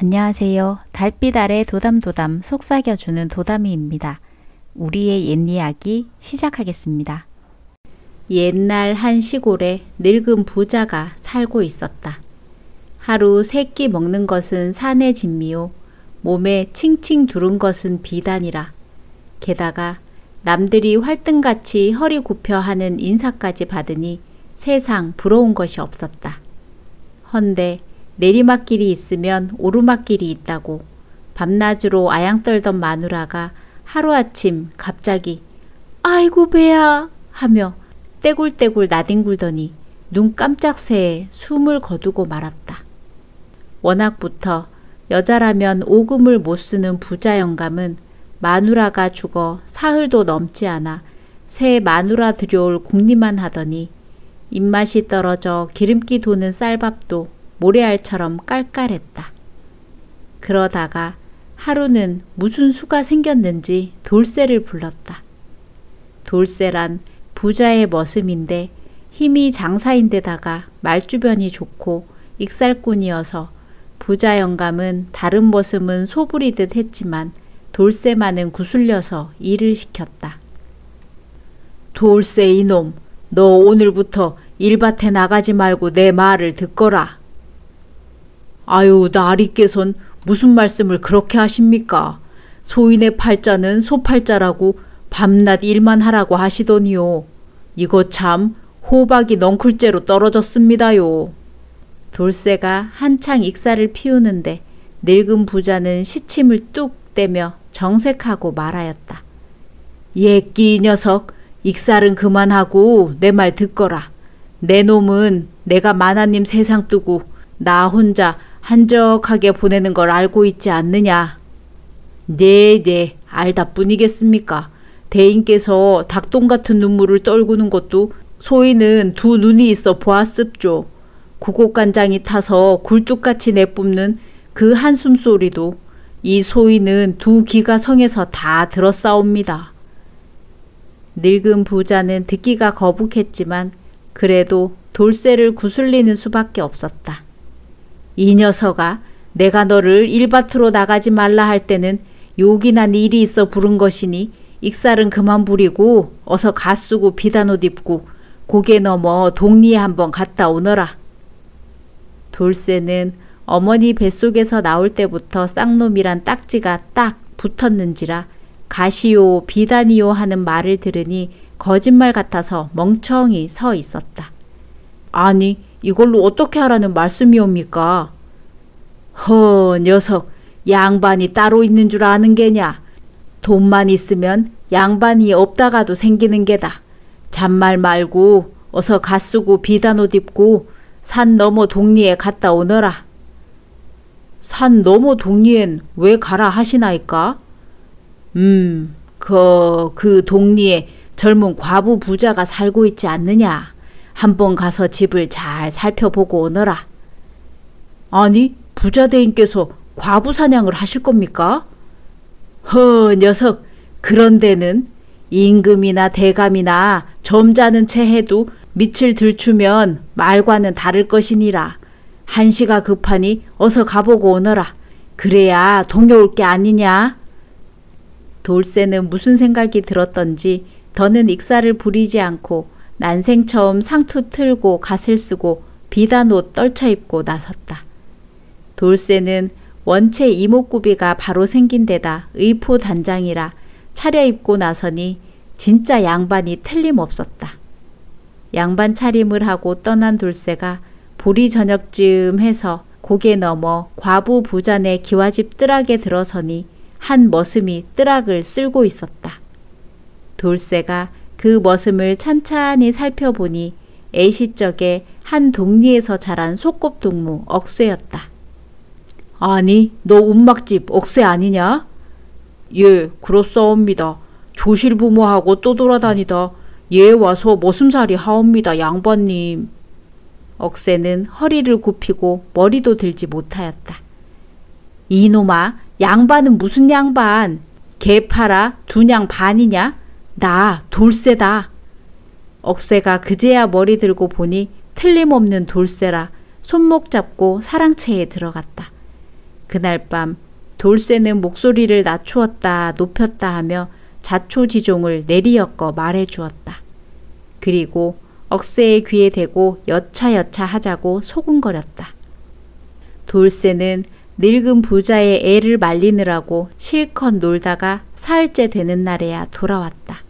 안녕하세요. 달빛 아래 도담도담 속삭여주는 도담이입니다. 우리의 옛이야기 시작하겠습니다. 옛날 한 시골에 늙은 부자가 살고 있었다. 하루 3끼 먹는 것은 산의 진미요 몸에 칭칭 두른 것은 비단이라. 게다가 남들이 활등같이 허리 굽혀 하는 인사까지 받으니 세상 부러운 것이 없었다. 헌데 내리막길이 있으면 오르막길이 있다고 밤낮으로 아양 떨던 마누라가 하루아침 갑자기 아이고 배야 하며 떼굴떼굴 나뒹굴더니 눈 깜짝 새에 숨을 거두고 말았다. 워낙부터 여자라면 오금을 못 쓰는 부자 영감은 마누라가 죽어 사흘도 넘지 않아 새 마누라 들여올 궁리만 하더니 입맛이 떨어져 기름기 도는 쌀밥도 모래알처럼 깔깔했다. 그러다가 하루는 무슨 수가 생겼는지 돌쇠를 불렀다. 돌쇠란 부자의 머슴인데 힘이 장사인데다가 말주변이 좋고 익살꾼이어서 부자 영감은 다른 머슴은 소부리듯 했지만 돌쇠만은 구슬려서 일을 시켰다. 돌쇠 이놈, 너 오늘부터 일밭에 나가지 말고 내 말을 듣거라. 아유, 나리께선 무슨 말씀을 그렇게 하십니까? 소인의 팔자는 소팔자라고 밤낮 일만 하라고 하시더니요. 이거 참 호박이 넝쿨째로 떨어졌습니다요. 돌쇠가 한창 익살을 피우는데 늙은 부자는 시침을 뚝 떼며 정색하고 말하였다. 예끼 이 녀석, 익살은 그만하고 내 말 듣거라. 내 놈은 내가 만화님 세상 뜨고 나 혼자 한적하게 보내는 걸 알고 있지 않느냐. 네, 알다 뿐이겠습니까. 대인께서 닭똥 같은 눈물을 떨구는 것도 소인은 두 눈이 있어 보았습죠. 구곡간장이 타서 굴뚝같이 내뿜는 그 한숨 소리도 이 소인은 두 귀가 성에서 다 들었사옵니다. 늙은 부자는 듣기가 거북했지만 그래도 돌쇠를 구슬리는 수밖에 없었다. 이 녀석아, 내가 너를 일밭으로 나가지 말라 할 때는 요긴한 일이 있어 부른 것이니 익살은 그만 부리고 어서 갓쓰고 비단옷 입고 고개 넘어 동리에 한번 갔다 오너라. 돌쇠는 어머니 뱃속에서 나올 때부터 쌍놈이란 딱지가 딱 붙었는지라 가시오 비단이요 하는 말을 들으니 거짓말 같아서 멍청이 서 있었다. 아니, 이걸로 어떻게 하라는 말씀이옵니까? 허, 녀석, 양반이 따로 있는 줄 아는 게냐? 돈만 있으면 양반이 없다가도 생기는 게다. 잔말 말고 어서 갓쓰고 비단옷 입고 산 너머 동리에 갔다 오너라. 산 너머 동리엔 왜 가라 하시나이까? 그 동리에 젊은 과부 부자가 살고 있지 않느냐? 한번 가서 집을 잘 살펴보고 오너라. 아니, 부자 대인께서 과부 사냥을 하실 겁니까? 허, 녀석, 그런 데는 임금이나 대감이나 점잖은 채 해도 밑을 들추면 말과는 다를 것이니라. 한시가 급하니 어서 가보고 오너라. 그래야 동요올 게 아니냐? 돌쇠는 무슨 생각이 들었던지 더는 익살을 부리지 않고 난생 처음 상투 틀고 갓을 쓰고 비단옷 떨쳐 입고 나섰다. 돌쇠는 원체 이목구비가 바로 생긴 데다 의포단장이라 차려입고 나서니 진짜 양반이 틀림없었다. 양반 차림을 하고 떠난 돌쇠가 보리 저녁쯤 해서 고개 넘어 과부 부자네 기와집 뜰락에 들어서니 한 머슴이 뜰락을 쓸고 있었다. 돌쇠가 그 머슴을 찬찬히 살펴보니 애시적에 한 동리에서 자란 소꿉동무 억새였다. 아니, 너 움막집 억새 아니냐? 예, 그렇사옵니다. 조실부모하고 또 돌아다니다 예 와서 머슴살이 하옵니다, 양반님. 억새는 허리를 굽히고 머리도 들지 못하였다. 이놈아, 양반은 무슨 양반? 개 팔아 두냥 반이냐? 나 돌쇠다. 억새가 그제야 머리 들고 보니 틀림없는 돌쇠라 손목 잡고 사랑채에 들어갔다. 그날 밤 돌쇠는 목소리를 낮추었다 높였다 하며 자초지종을 내리엮어 말해주었다. 그리고 억새의 귀에 대고 여차여차 하자고 소근거렸다. 돌쇠는 늙은 부자의 애를 말리느라고 실컷 놀다가 사흘째 되는 날에야 돌아왔다.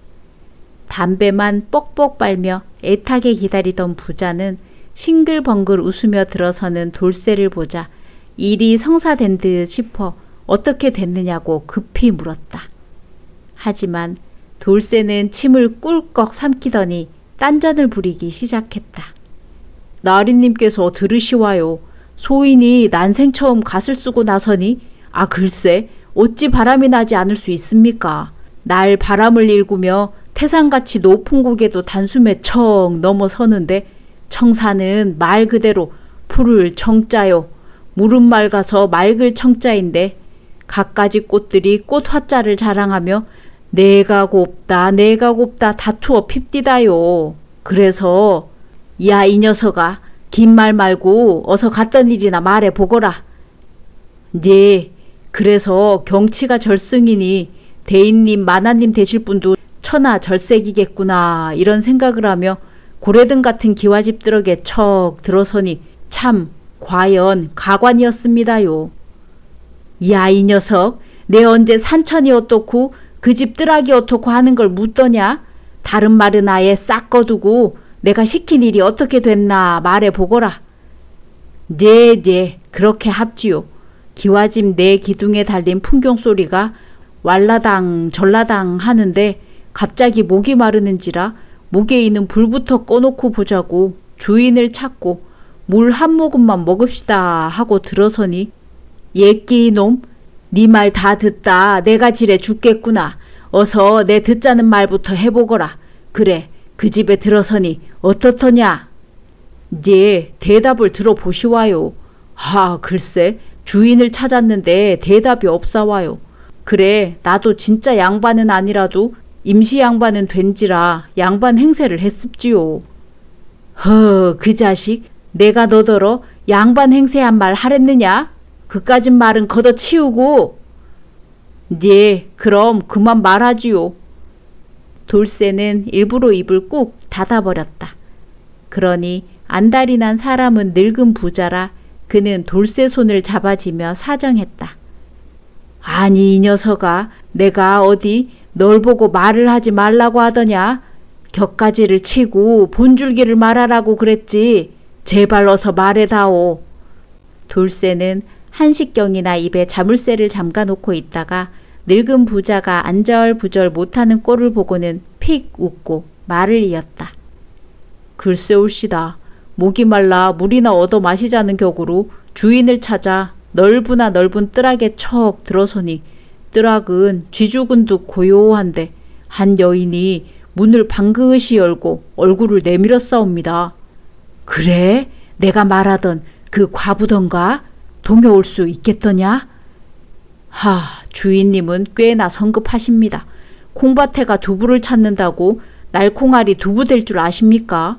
담배만 뻑뻑 빨며 애타게 기다리던 부자는 싱글벙글 웃으며 들어서는 돌쇠를 보자 일이 성사된 듯 싶어 어떻게 됐느냐고 급히 물었다. 하지만 돌쇠는 침을 꿀꺽 삼키더니 딴전을 부리기 시작했다. 나리님께서 들으시와요. 소인이 난생 처음 갓을 쓰고 나서니 글쎄 어찌 바람이 나지 않을 수 있습니까? 날 바람을 일구며 태산같이 높은 곳에도 단숨에 척 넘어서는데 청사는 말 그대로 푸를 청자요. 물은 맑아서 맑을 청자인데 갖가지 꽃들이 꽃화자를 자랑하며 내가 곱다 내가 곱다 다투어 핍디다요. 그래서 야 이 녀석아 긴 말 말고 어서 갔던 일이나 말해보거라. 네 그래서 경치가 절승이니 대인님 만화님 되실 분도 천하 절색이겠구나 이런 생각을 하며 고래등 같은 기와집들에게 척 들어서니 참 과연 가관이었습니다요. 야 이 녀석 내 언제 산천이 어떻고 그 집 뜰하기 어떻고 하는 걸 묻더냐? 다른 말은 아예 싹 거두고 내가 시킨 일이 어떻게 됐나 말해보거라. 네 그렇게 합지요. 기와집 내 기둥에 달린 풍경소리가 왈라당 전라당 하는데 갑자기 목이 마르는지라 목에 있는 불부터 꺼놓고 보자고 주인을 찾고 물 한 모금만 먹읍시다 하고 들어서니 예끼 이놈 네 말 다 듣다 내가 지레 죽겠구나. 어서 내 듣자는 말부터 해보거라. 그래 그 집에 들어서니 어떻더냐? 네 대답을 들어보시와요. 글쎄 주인을 찾았는데 대답이 없사와요. 그래 나도 진짜 양반은 아니라도 임시 양반은 된지라 양반 행세를 했습지요. 그 자식 내가 너더러 양반 행세한 말 하랬느냐? 그까진 말은 걷어치우고. 네 그럼 그만 말하지요. 돌쇠는 일부러 입을 꾹 닫아버렸다. 그러니 안달이 난 사람은 늙은 부자라 그는 돌쇠 손을 잡아지며 사정했다. 아니 이 녀석아 내가 어디 널 보고 말을 하지 말라고 하더냐? 격가지를 치고 본줄기를 말하라고 그랬지. 제발 어서 말해다오. 돌쇠는 한식경이나 입에 자물쇠를 잠가놓고 있다가 늙은 부자가 안절부절 못하는 꼴을 보고는 픽 웃고 말을 이었다. 글쎄올시다. 목이 말라 물이나 얻어 마시자는 격으로 주인을 찾아 넓으나 넓은 뜰악에 척 들어서니 뜰악은 쥐죽은 듯 고요한데 한 여인이 문을 방긋이 열고 얼굴을 내밀었사옵니다. 그래? 내가 말하던 그 과부던가? 동요올 수 있겠더냐? 주인님은 꽤나 성급하십니다. 콩밭에가 두부를 찾는다고 날콩알이 두부 될 줄 아십니까?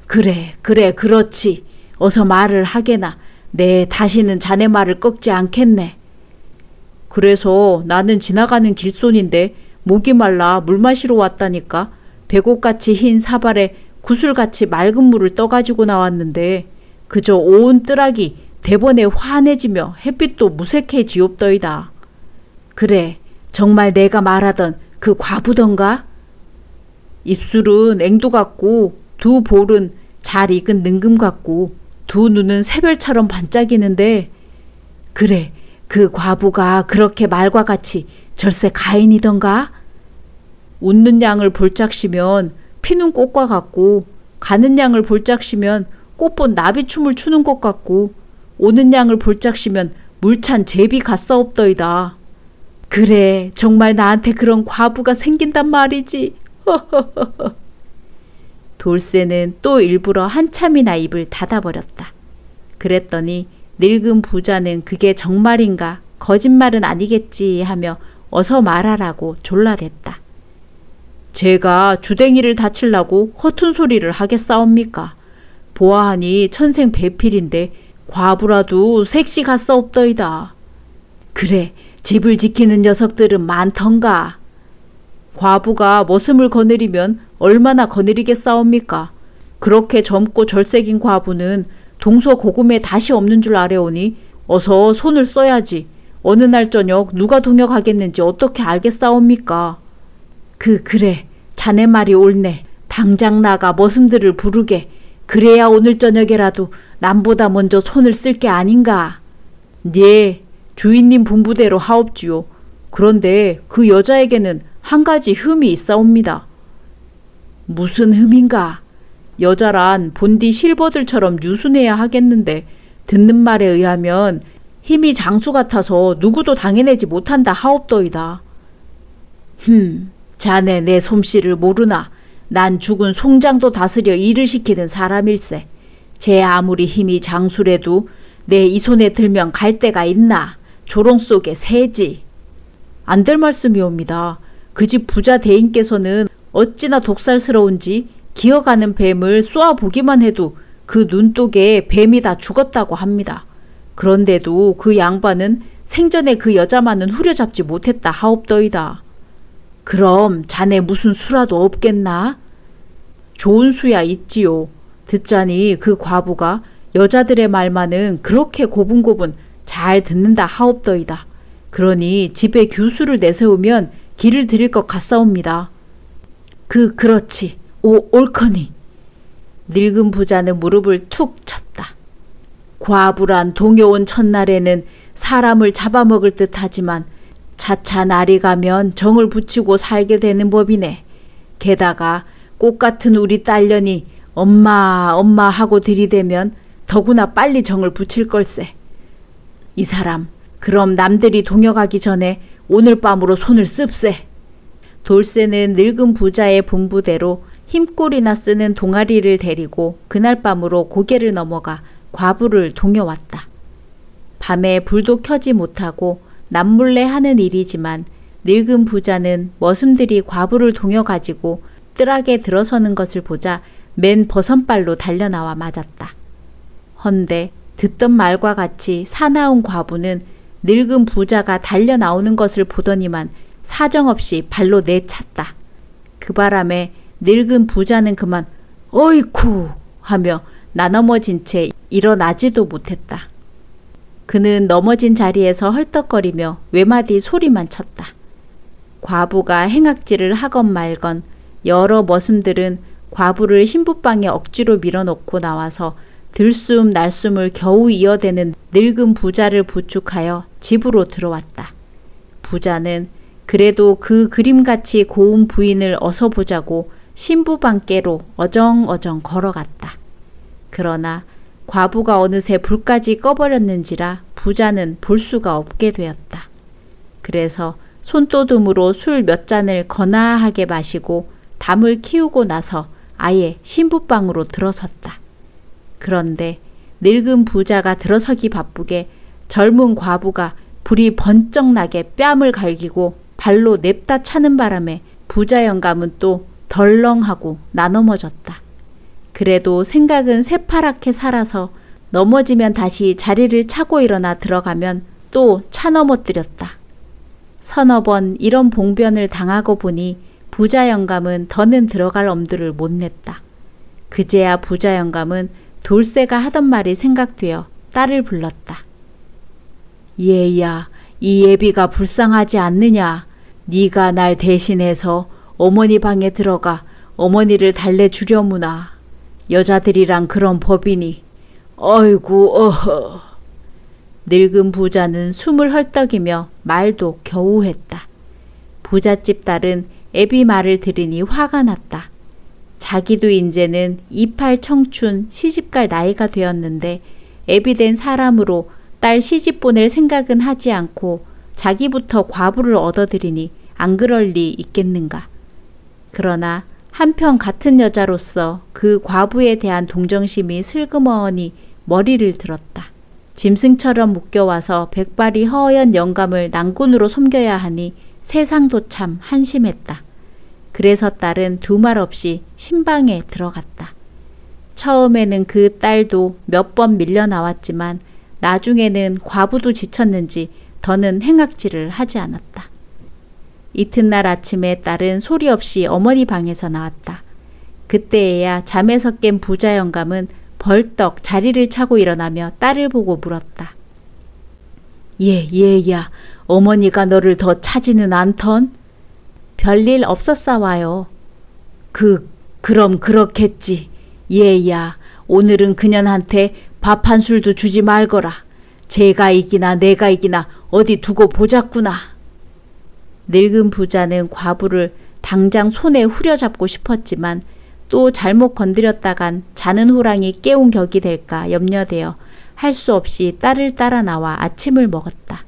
그래 그렇지. 어서 말을 하게나. 내 다시는 자네 말을 꺾지 않겠네. 그래서 나는 지나가는 길손인데 목이 말라 물 마시러 왔다니까 배꼽같이 흰 사발에 구슬같이 맑은 물을 떠가지고 나왔는데 그저 온 뜰악이 대번에 환해지며 햇빛도 무색해지옵더이다. 그래 정말 내가 말하던 그 과부던가? 입술은 앵두 같고 두 볼은 잘 익은 능금 같고 두 눈은 새별처럼 반짝이는데 그래 그 과부가 그렇게 말과 같이 절세 가인이던가? 웃는 양을 볼짝시면 피는 꽃과 같고 가는 양을 볼짝시면 꽃본 나비춤을 추는 것 같고 오는 양을 볼짝시면 물찬 제비 같사옵더이다. 그래 정말 나한테 그런 과부가 생긴단 말이지. 돌쇠는 또 일부러 한참이나 입을 닫아버렸다. 그랬더니 늙은 부자는 그게 정말인가 거짓말은 아니겠지 하며 어서 말하라고 졸라댔다. 제가 주댕이를 다치려고 허튼 소리를 하겠사옵니까? 보아하니 천생 배필인데 과부라도 색시 같사옵더이다. 그래, 집을 지키는 녀석들은 많던가. 과부가 머슴을 거느리면 얼마나 거느리겠사옵니까? 그렇게 젊고 절색인 과부는 동서고금에 다시 없는 줄 아뢰오니 어서 손을 써야지. 어느 날 저녁 누가 동역하겠는지 어떻게 알겠사옵니까? 그래, 자네 말이 옳네. 당장 나가 머슴들을 부르게. 그래야 오늘 저녁에라도 남보다 먼저 손을 쓸 게 아닌가. 네, 주인님 분부대로 하옵지요. 그런데 그 여자에게는 한 가지 흠이 있사옵니다. 무슨 흠인가? 여자란 본디 실버들처럼 유순해야 하겠는데 듣는 말에 의하면 힘이 장수 같아서 누구도 당해내지 못한다 하옵더이다. 자네 내 솜씨를 모르나? 난 죽은 송장도 다스려 일을 시키는 사람일세. 제 아무리 힘이 장수래도 내 이 손에 들면 갈 데가 있나? 조롱 속에 새지. 안 될 말씀이옵니다. 그 집 부자 대인께서는 어찌나 독살스러운지 기어가는 뱀을 쏘아보기만 해도 그 눈독에 뱀이 다 죽었다고 합니다. 그런데도 그 양반은 생전에 그 여자만은 후려잡지 못했다 하옵더이다. 그럼 자네 무슨 수라도 없겠나? 좋은 수야 있지요. 듣자니 그 과부가 여자들의 말만은 그렇게 고분고분 잘 듣는다 하옵더이다. 그러니 집에 규수를 내세우면 길을 들일 것 같사옵니다. 그렇지. 옳거니. 늙은 부자는 무릎을 툭 쳤다. 과부란 동요온 첫날에는 사람을 잡아먹을 듯 하지만 차차 날이 가면 정을 붙이고 살게 되는 법이네. 게다가 꽃 같은 우리 딸년이 엄마 엄마 하고 들이대면 더구나 빨리 정을 붙일 걸세. 이 사람 그럼 남들이 동역하기 전에 오늘 밤으로 손을 씁세. 돌쇠는 늙은 부자의 분부대로 힘골이나 쓰는 동아리를 데리고 그날 밤으로 고개를 넘어가 과부를 동여왔다. 밤에 불도 켜지 못하고 남몰래 하는 일이지만 늙은 부자는 머슴들이 과부를 동여가지고 뜰하게 들어서는 것을 보자 맨 버선발로 달려나와 맞았다. 헌데 듣던 말과 같이 사나운 과부는 늙은 부자가 달려나오는 것을 보더니만 사정없이 발로 내찼다. 그 바람에 늙은 부자는 그만 어이쿠 하며 나넘어진 채 일어나지도 못했다. 그는 넘어진 자리에서 헐떡거리며 외마디 소리만 쳤다. 과부가 행악질을 하건 말건 여러 머슴들은 과부를 신부방에 억지로 밀어놓고 나와서 들숨 날숨을 겨우 이어대는 늙은 부자를 부축하여 집으로 들어왔다. 부자는 그래도 그 그림같이 고운 부인을 어서 보자고 신부방께로 어정어정 걸어갔다. 그러나 과부가 어느새 불까지 꺼버렸는지라 부자는 볼 수가 없게 되었다. 그래서 손또듬으로 술 몇 잔을 거나하게 마시고 담을 키우고 나서 아예 신부방으로 들어섰다. 그런데 늙은 부자가 들어서기 바쁘게 젊은 과부가 불이 번쩍 나게 뺨을 갈기고 발로 냅다 차는 바람에 부자 영감은 또 덜렁하고 나넘어졌다. 그래도 생각은 새파랗게 살아서 넘어지면 다시 자리를 차고 일어나 들어가면 또 차 넘어뜨렸다. 서너 번 이런 봉변을 당하고 보니 부자 영감은 더는 들어갈 엄두를 못 냈다. 그제야 부자 영감은 돌쇠가 하던 말이 생각되어 딸을 불렀다. 얘야, 이 예비가 불쌍하지 않느냐. 네가 날 대신해서 어머니 방에 들어가 어머니를 달래주려무나. 여자들이란 그런 법이니. 어이구 어허. 늙은 부자는 숨을 헐떡이며 말도 겨우 했다. 부잣집 딸은 애비 말을 들으니 화가 났다. 자기도 이제는 이팔 청춘 시집갈 나이가 되었는데 애비된 사람으로 딸 시집 보낼 생각은 하지 않고 자기부터 과부를 얻어들이니 안 그럴 리 있겠는가. 그러나 한편 같은 여자로서 그 과부에 대한 동정심이 슬그머니 머리를 들었다. 짐승처럼 묶여와서 백발이 허연 영감을 난군으로 섬겨야 하니 세상도 참 한심했다. 그래서 딸은 두 말 없이 신방에 들어갔다. 처음에는 그 딸도 몇 번 밀려 나왔지만 나중에는 과부도 지쳤는지 더는 행악질을 하지 않았다. 이튿날 아침에 딸은 소리 없이 어머니 방에서 나왔다. 그때에야 잠에서 깬 부자 영감은 벌떡 자리를 차고 일어나며 딸을 보고 물었다. 얘야, 어머니가 너를 더 차지는 않던? 별일 없었사와요. 그럼 그렇겠지. 얘야, 오늘은 그년한테 밥 한 술도 주지 말거라. 제가 이기나 내가 이기나 어디 두고 보자꾸나. 늙은 부자는 과부를 당장 손에 후려잡고 싶었지만 또 잘못 건드렸다간 자는 호랑이 깨운 격이 될까 염려되어 할 수 없이 딸을 따라 나와 아침을 먹었다.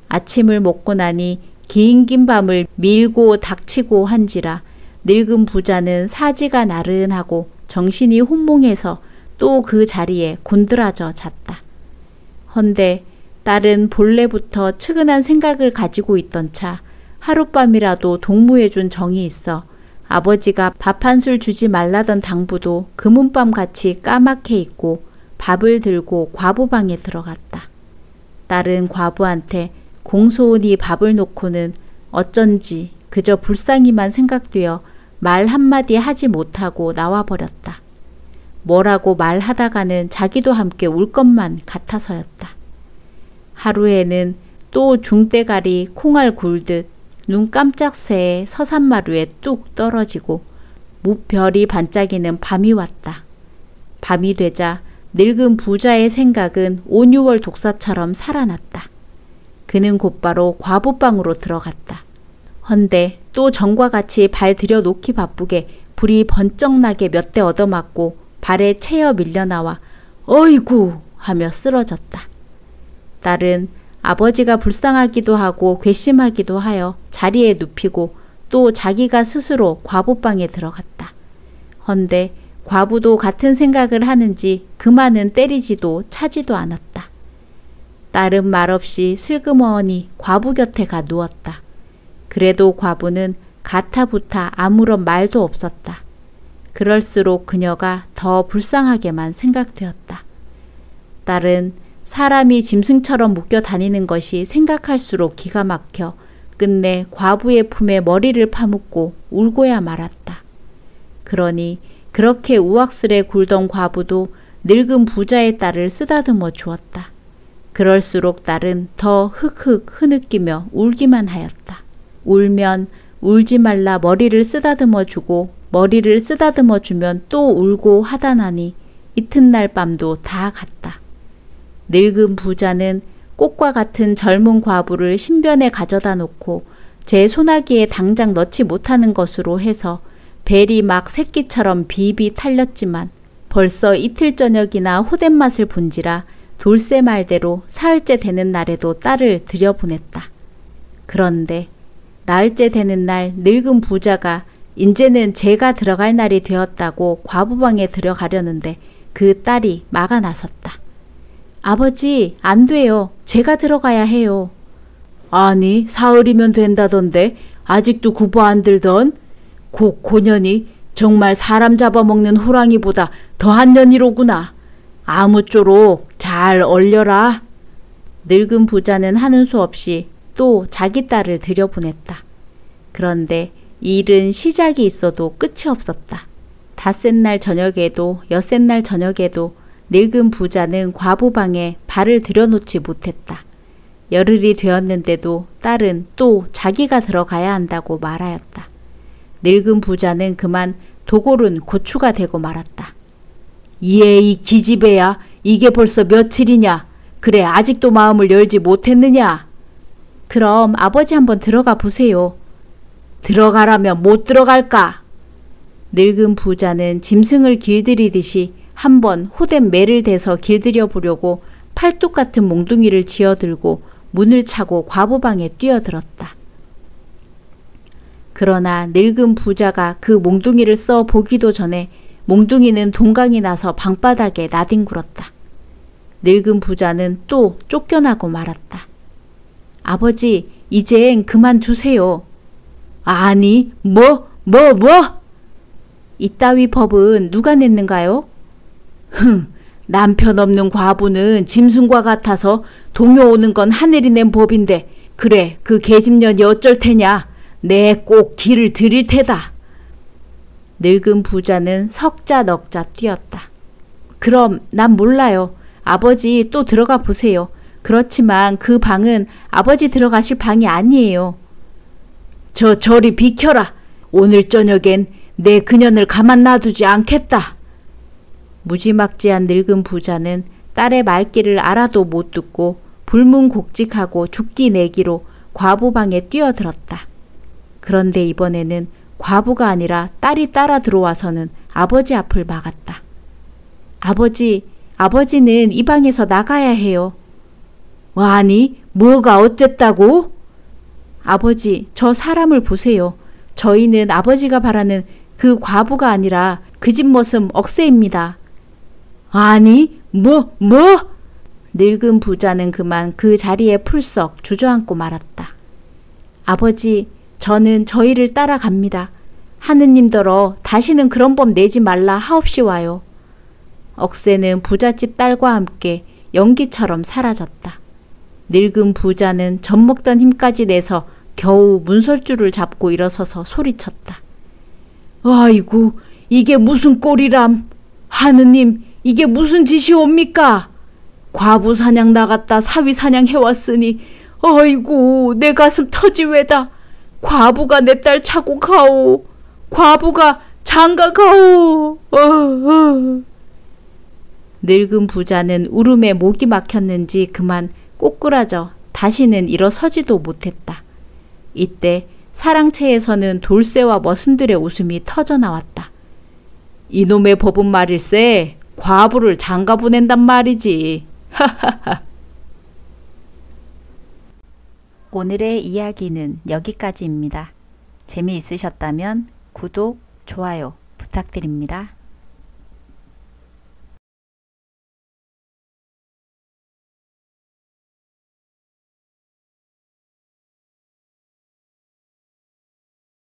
아침을 먹고 나니 긴 밤을 밀고 닥치고 한지라 늙은 부자는 사지가 나른하고 정신이 혼몽해서 또 그 자리에 곤드라져 잤다. 헌데 딸은 본래부터 측은한 생각을 가지고 있던 차 하룻밤이라도 동무해준 정이 있어 아버지가 밥 한 술 주지 말라던 당부도 금은밤같이 까맣게 잊고 밥을 들고 과부방에 들어갔다. 딸은 과부한테 공소원이 밥을 놓고는 어쩐지 그저 불쌍히만 생각되어 말 한마디 하지 못하고 나와버렸다. 뭐라고 말하다가는 자기도 함께 울 것만 같아서였다. 하루에는 또 중대가리 콩알 굴듯 눈 깜짝 새에 서산마루에 뚝 떨어지고 무별이 반짝이는 밤이 왔다. 밤이 되자 늙은 부자의 생각은 5, 6월 독사처럼 살아났다. 그는 곧바로 과부방으로 들어갔다. 헌데 또 전과 같이 발 들여놓기 바쁘게 불이 번쩍 나게 몇 대 얻어맞고 발에 채여 밀려나와 어이구 하며 쓰러졌다. 딸은 아버지가 불쌍하기도 하고 괘씸하기도 하여 자리에 눕히고 또 자기가 스스로 과부방에 들어갔다. 헌데 과부도 같은 생각을 하는지 그만은 때리지도 차지도 않았다. 딸은 말없이 슬그머니 과부 곁에 가 누웠다. 그래도 과부는 가타부타 아무런 말도 없었다. 그럴수록 그녀가 더 불쌍하게만 생각되었다. 딸은 사람이 짐승처럼 묶여 다니는 것이 생각할수록 기가 막혀 끝내 과부의 품에 머리를 파묻고 울고야 말았다. 그러니 그렇게 우악스레 굴던 과부도 늙은 부자의 딸을 쓰다듬어 주었다. 그럴수록 딸은 더 흑흑 흐느끼며 울기만 하였다. 울면 울지 말라 머리를 쓰다듬어 주고 머리를 쓰다듬어 주면 또 울고 하다 나니 이튿날 밤도 다 갔다. 늙은 부자는 꽃과 같은 젊은 과부를 신변에 가져다 놓고 제 소나기에 당장 넣지 못하는 것으로 해서 벨이 막 새끼처럼 비비 탈렸지만 벌써 이틀 저녁이나 호된 맛을 본지라 돌쇠 말대로 사흘째 되는 날에도 딸을 들여보냈다. 그런데 나흘째 되는 날 늙은 부자가 이제는 제가 들어갈 날이 되었다고 과부방에 들어가려는데 그 딸이 막아 나섰다. 아버지, 안 돼요. 제가 들어가야 해요. 아니, 사흘이면 된다던데 아직도 구보 안 들던? 고년이 정말 사람 잡아먹는 호랑이보다 더한 년이로구나. 아무쪼록 잘 얼려라. 늙은 부자는 하는 수 없이 또 자기 딸을 들여보냈다. 그런데 일은 시작이 있어도 끝이 없었다. 닷새날 저녁에도 엿새날 저녁에도 늙은 부자는 과부방에 발을 들여놓지 못했다. 열흘이 되었는데도 딸은 또 자기가 들어가야 한다고 말하였다. 늙은 부자는 그만 도골은 고추가 되고 말았다. 이 기집애야, 이게 벌써 며칠이냐? 그래, 아직도 마음을 열지 못했느냐? 그럼 아버지 한번 들어가 보세요. 들어가라면 못 들어갈까? 늙은 부자는 짐승을 길들이듯이 한번 호된 매를 대서 길들여 보려고 팔뚝 같은 몽둥이를 쥐어들고 문을 차고 과부방에 뛰어들었다. 그러나 늙은 부자가 그 몽둥이를 써 보기도 전에 몽둥이는 동강이 나서 방바닥에 나뒹굴었다. 늙은 부자는 또 쫓겨나고 말았다. 아버지, 이젠 그만두세요. 아니, 뭐? 이따위 법은 누가 냈는가요? 남편 없는 과부는 짐승과 같아서 동요 오는 건 하늘이 낸 법인데 그래 그 계집년이 어쩔 테냐. 내 꼭 길을 드릴 테다. 늙은 부자는 석자 넉자 뛰었다. 그럼 난 몰라요. 아버지 또 들어가 보세요. 그렇지만 그 방은 아버지 들어가실 방이 아니에요. 저리 비켜라. 오늘 저녁엔 내 그년을 가만 놔두지 않겠다. 무지막지한 늙은 부자는 딸의 말귀를 알아도 못 듣고 불문곡직하고 죽기 내기로 과부 방에 뛰어들었다. 그런데 이번에는 과부가 아니라 딸이 따라 들어와서는 아버지 앞을 막았다. 아버지는 이 방에서 나가야 해요. 아니, 뭐가 어쨌다고? 아버지, 저 사람을 보세요. 저희는 아버지가 바라는 그 과부가 아니라 그 집 머슴 억새입니다. 아니, 뭐? 늙은 부자는 그만 그 자리에 풀썩 주저앉고 말았다. 아버지, 저는 저희를 따라갑니다. 하느님더러 다시는 그런 법 내지 말라 하옵시와요. 억새는 부잣집 딸과 함께 연기처럼 사라졌다. 늙은 부자는 젖먹던 힘까지 내서 겨우 문설주를 잡고 일어서서 소리쳤다. 아이고, 이게 무슨 꼴이람. 하느님, 이게 무슨 짓이옵니까? 과부 사냥 나갔다 사위 사냥 해왔으니 아이고 내 가슴 터지외다. 과부가 내 딸 차고 가오. 과부가 장가 가오. 늙은 부자는 울음에 목이 막혔는지 그만 꼬꾸라져 다시는 일어서지도 못했다. 이때 사랑채에서는 돌쇠와 머슴들의 웃음이 터져나왔다. 이놈의 법은 말일세 과부를 장가 보낸단 말이지. 오늘의 이야기는 여기까지입니다. 재미있으셨다면 구독, 좋아요 부탁드립니다.